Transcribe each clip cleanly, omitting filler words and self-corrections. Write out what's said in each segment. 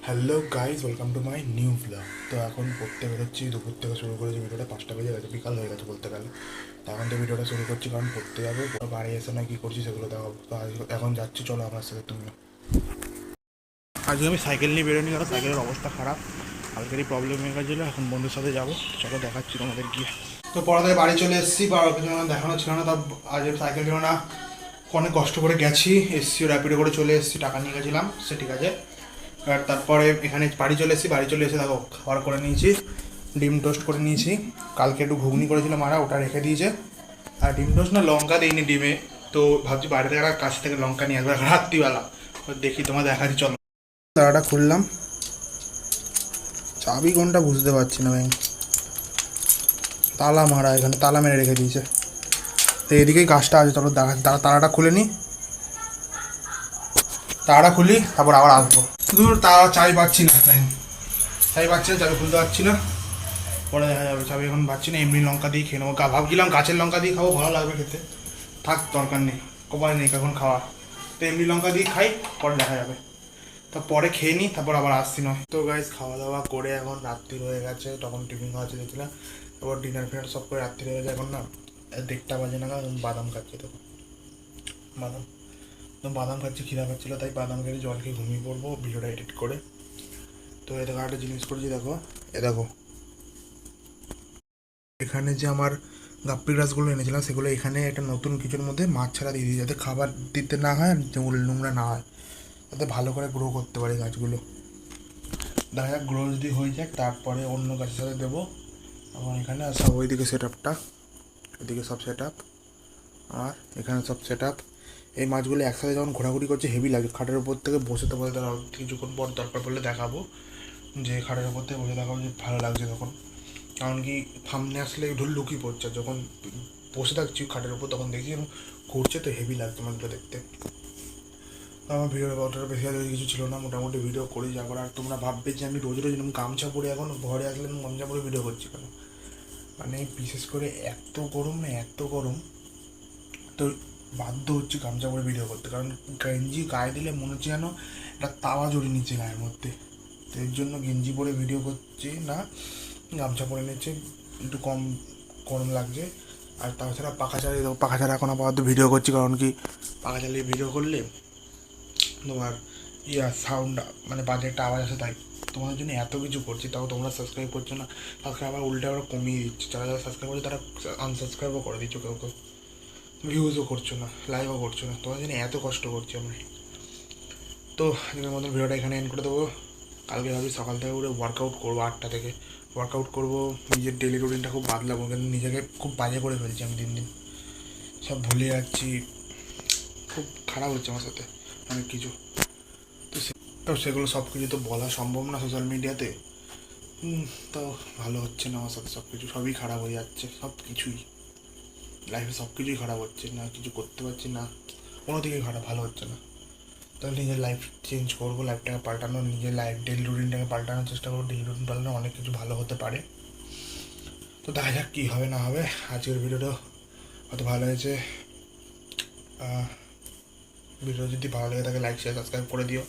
Hello guys, welcome to my new blog. তো এখন পড়তে বেরোচ্ছি, দুপুর থেকে শুরু করেছি ভিডিওটা, 5টা বেজে গেছে, বিকাল হয়ে গেছে বলতে গেলে। তো এখন তো ভিডিওটা শুরু করছি কারণ পড়তে যাবো, বাড়ি এসে না কী করছি সেগুলো দেখো। তো এখন যাচ্ছি, চলো আমার সাথে তুমি। আজকে আমি সাইকেল নিয়ে বেরোনি কারণ সাইকেলের অবস্থা খারাপ, কালকেরই প্রবলেম হয়ে গেছিলো। এখন বন্ধুর সাথে যাবো, চলো দেখাচ্ছি তোমাদের গিয়ে। তো পড়া থেকে বাড়ি চলে এসেছি, বা কিছু দেখানো ছিল না। তা আজ সাইকেল ছিল না, অনেক কষ্ট করে গেছি, এসছি র্যাপিডো করে চলে এসেছি, টাকা নিয়ে গেছিলাম, সে ঠিক আছে। আর তারপরে এখানে বাড়ি চলে এসেছি, বাড়ি চলে এসে দেখো খাবার করে নিয়েছি, ডিম টোস্ট করে নিয়েছি। কালকে একটু ঘুগনি করেছিলাম মারা, ওটা রেখে দিয়েছে। আর ডিম টোস্ট না, লঙ্কা দিইনি ডিমে, তো ভাবছি বাইরে থেকে কাছ থেকে লঙ্কা নিয়ে আসবে রাত্রিবেলা। দেখি তোমার দেখাচ্ছি, চলো। তালাটা খুললাম, চাবি কোনটা বুঝতে পারছি না ভাই, তালা মারা, এখানে তালা মেরে রেখে দিয়েছে। তো এদিকেই গাছটা আছে, চলো তালাটা খুলে নিই, তালাটা খুলি, তারপর আবার আসবো। শুধু তালা চাবি পাচ্ছি না, চাবি পাচ্ছি না, চাবি খুলতে পারছি না, পরে দেখা যাবে। চাবি এখন পাচ্ছি না, এমনি লঙ্কা দিয়ে খেয়ে নেবো। ভাবছিলাম গাছের লঙ্কা দিয়ে খাবো, ভালো লাগবে খেতে, থাক দরকার নেই, কপালে নেই এখন খাওয়া। তো এমনি লঙ্কা দিয়ে খাই, পরে দেখা যাবে। তা পরে খেয়ে নিই, তারপর আবার আসছি নয়। তো গাইজ খাওয়া দাওয়া করে এখন রাত্রি হয়ে গেছে, তখন টিফিন খাওয়া চেয়েছিলাম, তারপর ডিনার ফিনার সব করে রাত্রি হয়ে গেছে। এখন না 1:30 বাজে না, বাদাম খাচ্ছি, তো বাদাম খাচ্ছি, খিদা খাচ্ছিলো, তাই বাদাম খেয়ে জল খেয়ে ঘুমিয়ে পড়বো ভিডিওটা এডিট করে। তো এ দেখো একটা জিনিস করেছি, দেখো দেখো এখানে যে আমার গাপ্পি গ্রাসগুলো এনেছিলাম, সেগুলো এখানে একটা নতুন কিছুর মধ্যে মাছ ছাড়া দিয়ে দিই, যাতে খাবার দিতে না হয়, যেগুলো নোংরা না হয়, যাতে ভালো করে গ্রো করতে পারি গাছগুলো। দেখা যাক গ্রো যদি হয়ে যায়, তারপরে অন্য গাছের সাথে দেবো। আমার এখানে সব ওইদিকে সেট আপটা, এদিকে সব সেট আপ, আর এখানে সব সেট আপ। এই মাছগুলো একসাথে যখন ঘোরাঘুরি করছে হেভি লাগে, খাটের উপর থেকে বসে তো বলতে কিছুক্ষণ পর দরকার পড়লে দেখাবো, যে খাটের উপর থেকে বসে দেখাবো যে ভালো লাগছে তখন। কারণ কি সামনে আসলে লুকিয়ে পড়ছে, যখন বসে থাকছি খাটের উপর তখন দেখছি ঘুরছে, তো হেভি লাগছে মাছগুলো দেখতে। আমার ভিডিওর অতটা বেশি কিছু ছিল না, মোটামুটি ভিডিও করি যা করে। আর তোমরা ভাববে যে আমি রোজ রোজ এরকম গামছা পরে, এখন ঘরে আসলে আমি গামছা পরে ভিডিও করছি কেন, মানে বিশেষ করে এত গরম না, এত গরম, তো বাধ্য হচ্ছে গামছা পরে ভিডিও করতে, কারণ গেঞ্জি গায়ে দিলে মনে হচ্ছে যেন একটা তাওয়া জড়িয়ে নিচ্ছে গায়ের মধ্যে। তো এর জন্য গেঞ্জি পরে ভিডিও করছি না, গামছা পরে নিচ্ছে, একটু কম গরম লাগছে। আর তাছাড়া পাখা চালিয়ে দেবো, পাখা ছাড়া এখন আপাতত ভিডিও করছি, কারণ কি পাখা চালিয়ে ভিডিও করলে তোমার সাউন্ড মানে বাজে একটা আওয়াজ আসে, তাই তোমাদের জন্য এত কিছু করছি, তাও তোমরা সাবস্ক্রাইব করছো না। সাবস্ক্রাইব আবার উল্টে আবার কমিয়ে দিচ্ছে, যারা যারা সাবস্ক্রাইব করছে তারা আনসাবস্ক্রাইবও করে দিচ্ছ, কেউ কেউ ভিউজও করছো না, লাইভও করছো না, তোমাদের জন্য এত কষ্ট করছি আমরা। তো আজকের মতন ভিডিওটা এখানে এন্ড করে দেবো। কালকে ভাবি সকাল থেকে উঠে ওয়ার্কআউট করবো, 8টা থেকে ওয়ার্কআউট করবো, নিজের ডেলি রুটিনটা খুব বাদলাবো, কিন্তু নিজেকে খুব বাজে করে ফেলছি আমি দিন দিন, সব ভুলে যাচ্ছি, খুব খারাপ হচ্ছে আমার সাথে অনেক কিছু। তো সেগুলো সব কিছু তো বলা সম্ভব না সোশ্যাল মিডিয়াতে, তো ভালো হচ্ছে না আমার সাথে, সব কিছু সবই খারাপ হয়ে যাচ্ছে, সব কিছুই লাইফে সব কিছুই খারাপ হচ্ছে, না কিছু করতে পারছি না, কোনো দিকেই খারাপ, ভালো হচ্ছে না। তাহলে নিজের লাইফ চেঞ্জ করবো, লাইফটাকে পাল্টানো, নিজের লাইফ ডেলি রুটিনটাকে পাল্টানোর চেষ্টা করবো, ডেলি রুটিন পাল্টানো অনেক কিছু ভালো হতে পারে। তো দেখা যাক কী হবে না হবে। আজকের ভিডিওটা হয়তো ভালো হয়েছে, ভিডিও যদি ভালো লেগে থাকে লাইক শেয়ার সাবস্ক্রাইব করে দিও।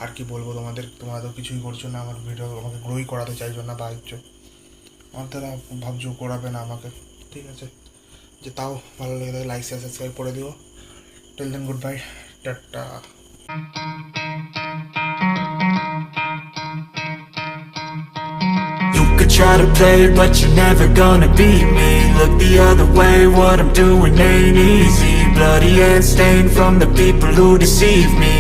আর কি বলবো তোমাদের, তোমরা তো কিছুই করছো না, আমার ভিডিও আমাকে গ্রোই করাতে চাইছো না, ভাবছো আমার দ্বারা, ভাবছো করাবে না আমাকে, ঠিক আছে, যে তাও ভালো লেগে থাকে লাইক শেয়ার সাবস্ক্রাইব করে দিও। Till then good bye, tata. You could try to play, but you're never gonna beat me. Look the other way, what I'm doing ain't easy. Bloody hands stained from the people who deceive me.